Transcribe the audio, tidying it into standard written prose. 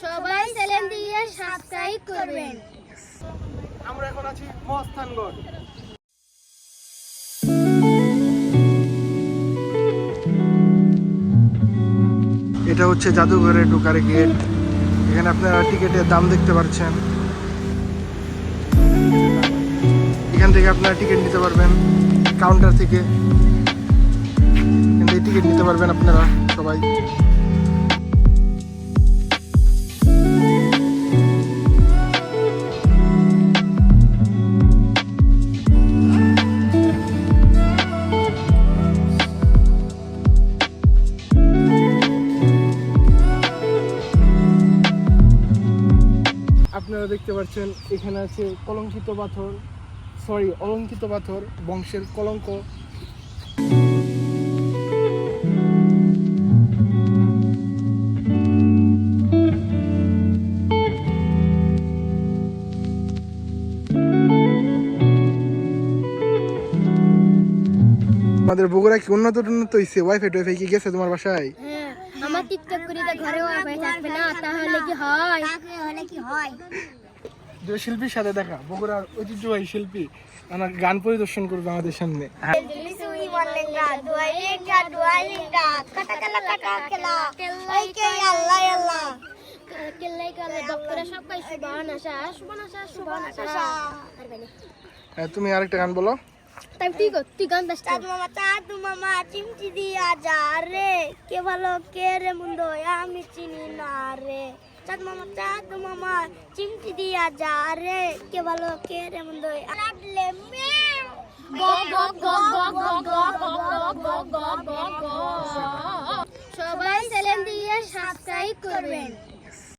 সবাই চ্যানেল দিয়ে সাবস্ক্রাইব করবেন। আমরা এখন আছি মহাস্থানগড়। এটা হচ্ছে জাদুঘরে ঢোকার গেট। এখানে আপনারা টিকিটের দাম দেখতে পাচ্ছেন। এখান থেকে আপনারা টিকিট নিতে পারবেন, কাউন্টার থেকে টিকিট নিতে পারবেন আপনারা সবাই। আপনারা দেখতে পাচ্ছেন এখানে আছে অলঙ্কিত পাথর, বংশের কলঙ্ক। আমাদের বগুড়া কি উন্নত হয়েছে? ওয়াইফাই কি গেছে তোমার বাসায়? হ্যাঁ, আমার টিকটক করি তো ঘরে ওয়াইফাই থাকবে না, তাহলে কি হয়? যে শিল্পীর সাথে দেখা, বগুড়ার ঐতিহ্যবাহী শিল্পী আমার গান পরিদর্শন করবে আমাদের সামনে। তুমি আরেকটা গান বলো। তুই গান চাঁদ মামা চিমটি দিয়া যা রে, কে ভালো কে রে মন্দ আমি চিনি না রে। চাঁদ মামা চিমটি দিয়া যা রে, কে ভালো কে রে মন্দ লাগলে সবাই চ্যানেল দিয়ে সাবস্ক্রাইব করবেন।